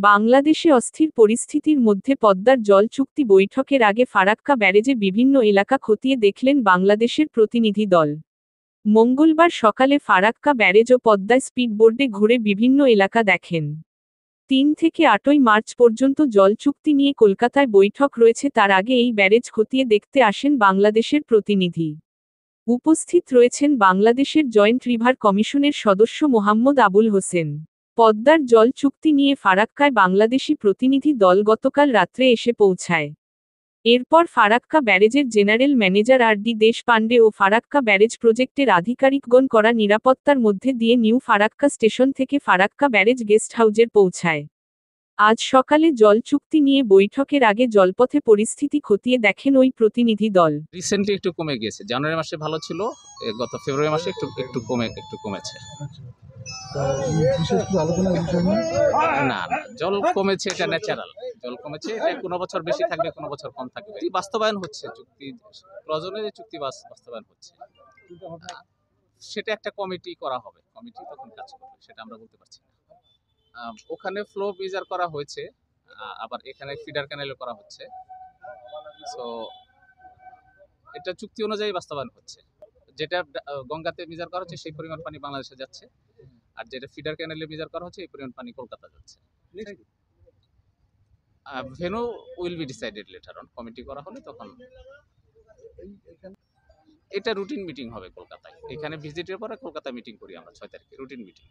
বাংলাদেশে অস্থির পরিস্থিতির মধ্যে পদ্মার জল চুক্তি বৈঠকের আগে ফারাক্কা ব্যারেজে বিভিন্ন এলাকা খতিয়ে দেখলেন বাংলাদেশের প্রতিনিধি দল। মঙ্গলবার সকালে ফারাক্কা ব্যারেজ ও পদ্মা স্পিডবোটে ঘুরে বিভিন্ন এলাকা দেখেন। ৩ থেকে ৮ই মার্চ পর্যন্ত জল চুক্তি নিয়ে কলকাতায় বৈঠক রয়েছে, তার আগে এই ব্যারেজ খতিয়ে দেখতে আসেন বাংলাদেশের প্রতিনিধি। উপস্থিত রয়েছেন বাংলাদেশের জয়েন্ট রিভার কমিশনের সদস্য মোহাম্মদ আবুল হোসেন। পদ্মার জল চুক্তি নিয়ে ফারাক্কায় বাংলাদেশি প্রতিনিধি দল গতকাল রাত্রে এসে পৌঁছায়। এরপর ফারাক্কা ব্যারেজের জেনারেল ম্যানেজার আর.ডি. দেশপান্ডে ও ফারাক্কা ব্যারেজ প্রজেক্টের আধিকারিকগণ করা নিরাপত্তার মধ্যে দিয়ে নিউ ফারাক্কা স্টেশন থেকে ফারাক্কা ব্যারেজ গেস্ট হাউজে পৌঁছায়। আজ সকালে জল চুক্তি নিয়ে বৈঠকের আগে জলপথে পরিস্থিতি খতিয়ে দেখেন ওই প্রতিনিধি দল। রিসেন্টলি একটু কমে গিয়েছে। জানুয়ারি মাসে ভালো ছিল, গত ফেব্রুয়ারি মাসে একটু কমেছে। বিশেষ করে আলোচনার বিষয় না, না জল কমেছে, এটা ন্যাচারাল। জল কমেছে, এটা কোনো বছর বেশি থাকবে, কোনো বছর কম থাকবে। বাস্তবায়ন হচ্ছে, চুক্তি প্রয়োজনে যে চুক্তি বাস্তবায়ন হচ্ছে, সেটা একটা কমিটি করা হবে। কমিটি তখন কাজ করবে, সেটা আমরা বলতে পারছি না। ওখানে ফ্লো মেজার করা হয়েছে, আবার এখানে ফিডার ক্যানেলও করা হচ্ছে। সো এটা চুক্তি অনুযায়ী বাস্তবায়ন হচ্ছে। যেটা গঙ্গাতে মেজার করা হচ্ছে সেই পরিমাণ পানি বাংলাদেশে যাচ্ছে, আর যেটা ফিডার ক্যানেলে মেজার করা হচ্ছে এই পরিমাণ পানি কলকাতা যাচ্ছে। Venue will be decided letter on. Committee করা হলে তখন এটা রুটিন মিটিং হবে কলকাতায়। এখানে ভিজিটের পরে কলকাতায় মিটিং করি আমরা 6 তারিখে, রুটিন মিটিং।